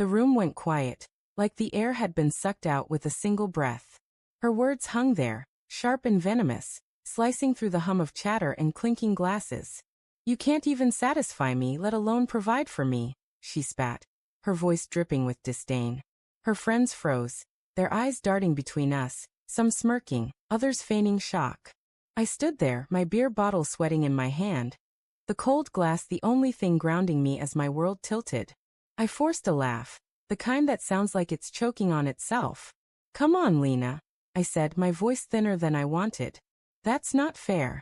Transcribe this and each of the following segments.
The room went quiet, like the air had been sucked out with a single breath. Her words hung there, sharp and venomous, slicing through the hum of chatter and clinking glasses. "You can't even satisfy me, let alone provide for me," she spat, her voice dripping with disdain. Her friends froze, their eyes darting between us, some smirking, others feigning shock. I stood there, my beer bottle sweating in my hand, the cold glass the only thing grounding me as my world tilted. I forced a laugh, the kind that sounds like it's choking on itself. "Come on, Lena," I said, my voice thinner than I wanted. "That's not fair."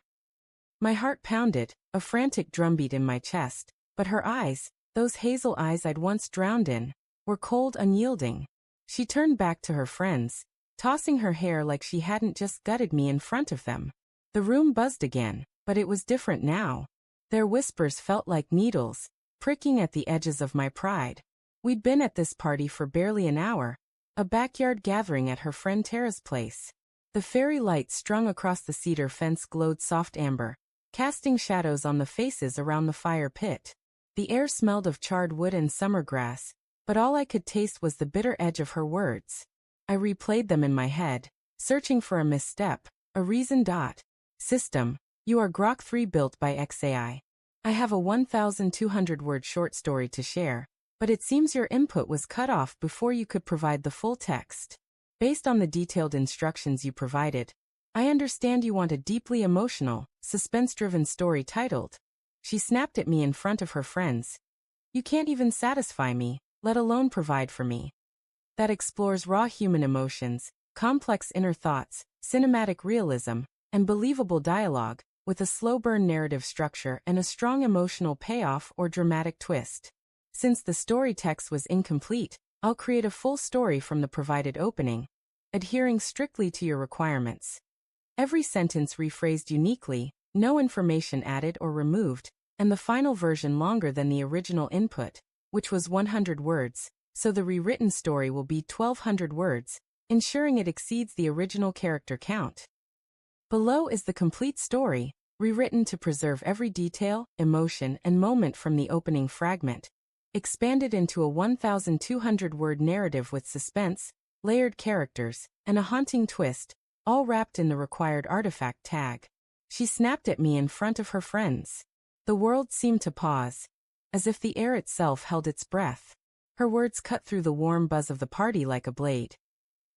My heart pounded, a frantic drumbeat in my chest, but her eyes, those hazel eyes I'd once drowned in, were cold, unyielding. She turned back to her friends, tossing her hair like she hadn't just gutted me in front of them. The room buzzed again, but it was different now. Their whispers felt like needles, pricking at the edges of my pride. We'd been at this party for barely an hour, a backyard gathering at her friend Tara's place. The fairy light strung across the cedar fence glowed soft amber, casting shadows on the faces around the fire pit. The air smelled of charred wood and summer grass, but all I could taste was the bitter edge of her words. I replayed them in my head, searching for a misstep, a reason. System, you are Grok 3 built by XAI. I have a 1,200-word short story to share, but it seems your input was cut off before you could provide the full text. Based on the detailed instructions you provided, I understand you want a deeply emotional, suspense-driven story titled. She snapped at me in front of her friends. "You can't even satisfy me, let alone provide for me." That explores raw human emotions, complex inner thoughts, cinematic realism, and believable dialogue, with a slow-burn narrative structure and a strong emotional payoff or dramatic twist. Since the story text was incomplete, I'll create a full story from the provided opening, adhering strictly to your requirements. Every sentence rephrased uniquely, no information added or removed, and the final version longer than the original input, which was 100 words, so the rewritten story will be 1,200 words, ensuring it exceeds the original character count. Below is the complete story, rewritten to preserve every detail, emotion, and moment from the opening fragment, expanded into a 1,200-word narrative with suspense, layered characters, and a haunting twist, all wrapped in the required artifact tag. She snapped at me in front of her friends. The world seemed to pause, as if the air itself held its breath. Her words cut through the warm buzz of the party like a blade.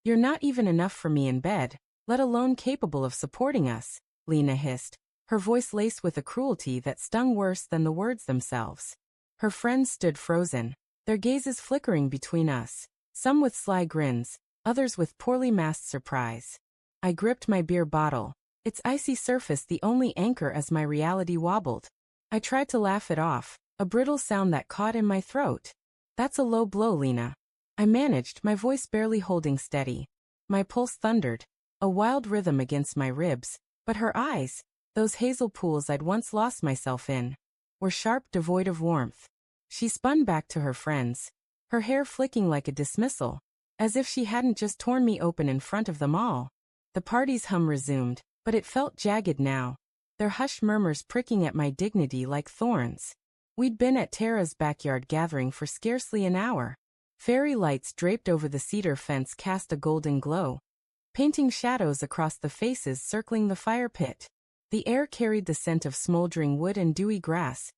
"You're not even enough for me in bed, let alone capable of supporting us," Lena hissed, her voice laced with a cruelty that stung worse than the words themselves. Her friends stood frozen, their gazes flickering between us, some with sly grins, others with poorly masked surprise. I gripped my beer bottle, its icy surface the only anchor as my reality wobbled. I tried to laugh it off, a brittle sound that caught in my throat. "That's a low blow, Lena." I managed, my voice barely holding steady. My pulse thundered, a wild rhythm against my ribs, but her eyes, those hazel pools I'd once lost myself in, were sharp, devoid of warmth. She spun back to her friends, her hair flicking like a dismissal, as if she hadn't just torn me open in front of them all. The party's hum resumed, but it felt jagged now, their hushed murmurs pricking at my dignity like thorns. We'd been at Tara's backyard gathering for scarcely an hour. Fairy lights draped over the cedar fence cast a golden glow, painting shadows across the faces circling the fire pit. The air carried the scent of smoldering wood and dewy grass,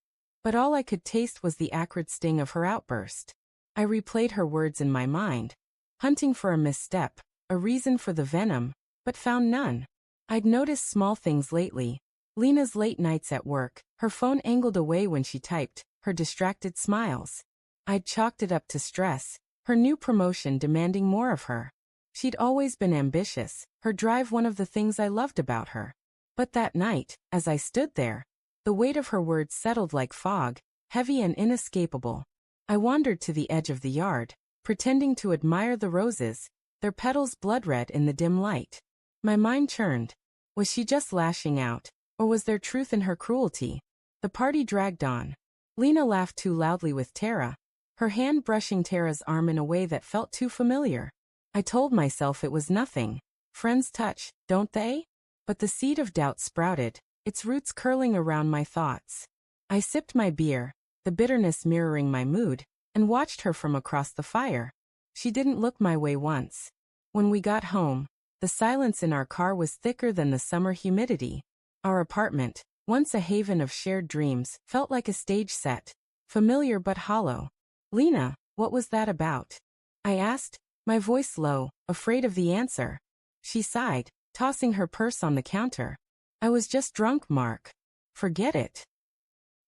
but all I could taste was the acrid sting of her outburst. I replayed her words in my mind, hunting for a misstep, a reason for the venom, but found none. I'd noticed small things lately. Lena's late nights at work, her phone angled away when she typed, her distracted smiles. I'd chalked it up to stress, her new promotion demanding more of her. She'd always been ambitious, her drive one of the things I loved about her. But that night, as I stood there, the weight of her words settled like fog, heavy and inescapable. I wandered to the edge of the yard, pretending to admire the roses, their petals blood-red in the dim light. My mind churned. Was she just lashing out, or was there truth in her cruelty? The party dragged on. Lena laughed too loudly with Tara, her hand brushing Tara's arm in a way that felt too familiar. I told myself it was nothing. Friends touch, don't they? But the seed of doubt sprouted, its roots curling around my thoughts. I sipped my beer, the bitterness mirroring my mood, and watched her from across the fire. She didn't look my way once. When we got home, the silence in our car was thicker than the summer humidity. Our apartment, once a haven of shared dreams, felt like a stage set, familiar but hollow. "Lena, what was that about?" I asked, my voice low, afraid of the answer. She sighed, tossing her purse on the counter. "I was just drunk, Mark. Forget it."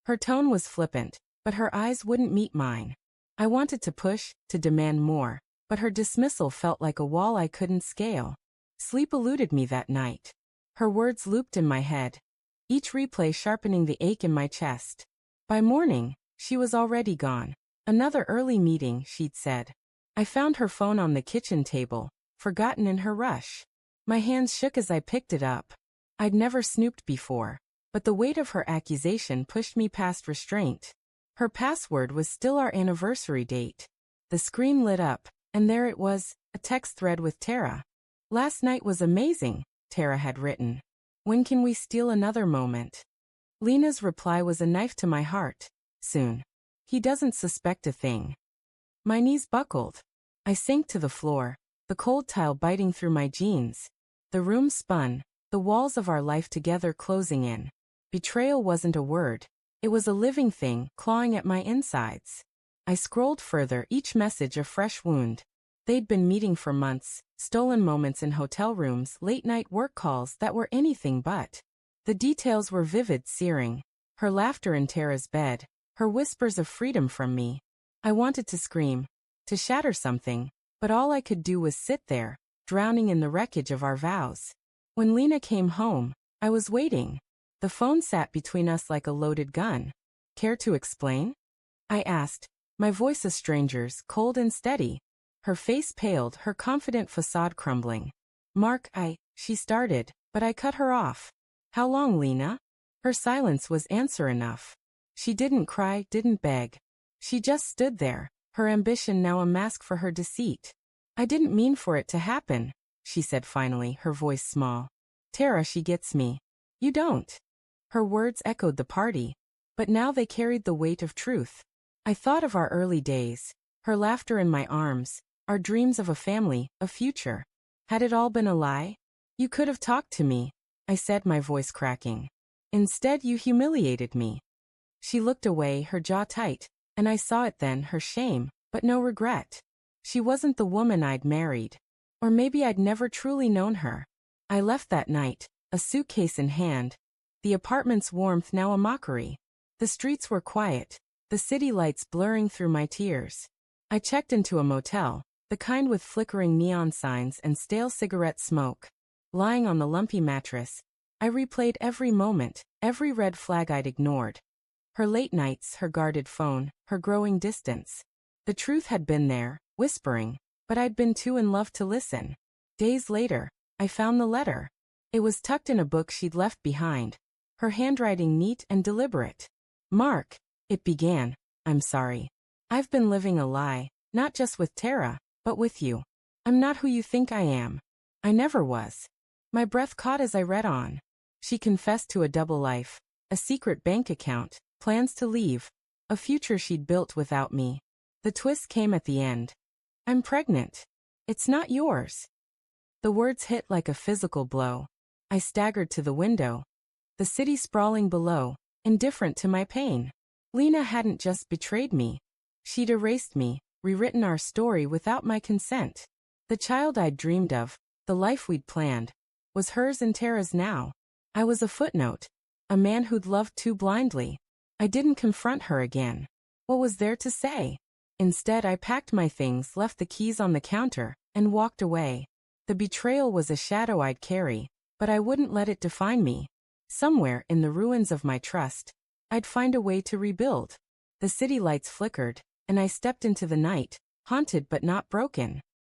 Her tone was flippant, but her eyes wouldn't meet mine. I wanted to push, to demand more, but her dismissal felt like a wall I couldn't scale. Sleep eluded me that night. Her words looped in my head, each replay sharpening the ache in my chest. By morning, she was already gone. "Another early meeting," she'd said. I found her phone on the kitchen table, forgotten in her rush. My hands shook as I picked it up. I'd never snooped before, but the weight of her accusation pushed me past restraint. Her password was still our anniversary date. The screen lit up, and there it was, a text thread with Tara. "Last night was amazing," Tara had written. "When can we steal another moment?" Lena's reply was a knife to my heart. "Soon. He doesn't suspect a thing." My knees buckled. I sank to the floor, the cold tile biting through my jeans. The room spun, the walls of our life together closing in. Betrayal wasn't a word. It was a living thing, clawing at my insides. I scrolled further, each message a fresh wound. They'd been meeting for months, stolen moments in hotel rooms, late-night work calls that were anything but. The details were vivid, searing. Her laughter in Tara's bed, her whispers of freedom from me. I wanted to scream, to shatter something, but all I could do was sit there, drowning in the wreckage of our vows. When Lena came home, I was waiting. The phone sat between us like a loaded gun. "Care to explain?" I asked, my voice a stranger's, cold and steady. Her face paled, her confident facade crumbling. "Mark, she started, but I cut her off." "How long, Lena?" Her silence was answer enough. She didn't cry, didn't beg. She just stood there, her ambition now a mask for her deceit. "I didn't mean for it to happen," she said finally, her voice small. "Tara, she gets me. You don't." Her words echoed the party, but now they carried the weight of truth. I thought of our early days, her laughter in my arms, our dreams of a family, a future. Had it all been a lie? "You could have talked to me," I said, my voice cracking. "Instead, you humiliated me." She looked away, her jaw tight, and I saw it then, her shame, but no regret. She wasn't the woman I'd married. Or maybe I'd never truly known her. I left that night, a suitcase in hand, the apartment's warmth now a mockery. The streets were quiet, the city lights blurring through my tears. I checked into a motel, the kind with flickering neon signs and stale cigarette smoke. Lying on the lumpy mattress, I replayed every moment, every red flag I'd ignored. Her late nights, her guarded phone, her growing distance. The truth had been there, whispering, but I'd been too in love to listen. Days later, I found the letter. It was tucked in a book she'd left behind, her handwriting neat and deliberate. "Mark," it began, "I'm sorry. I've been living a lie, not just with Tara, but with you. I'm not who you think I am. I never was." My breath caught as I read on. She confessed to a double life, a secret bank account, plans to leave, a future she'd built without me. The twist came at the end. "I'm pregnant. It's not yours." The words hit like a physical blow. I staggered to the window. The city sprawling below, indifferent to my pain. Lena hadn't just betrayed me. She'd erased me, rewritten our story without my consent. The child I'd dreamed of, the life we'd planned, was hers and Tara's now. I was a footnote, a man who'd loved too blindly. I didn't confront her again. What was there to say? Instead, I packed my things, left the keys on the counter, and walked away. The betrayal was a shadow I'd carry, but I wouldn't let it define me. Somewhere in the ruins of my trust, I'd find a way to rebuild. The city lights flickered, and I stepped into the night, haunted but not broken.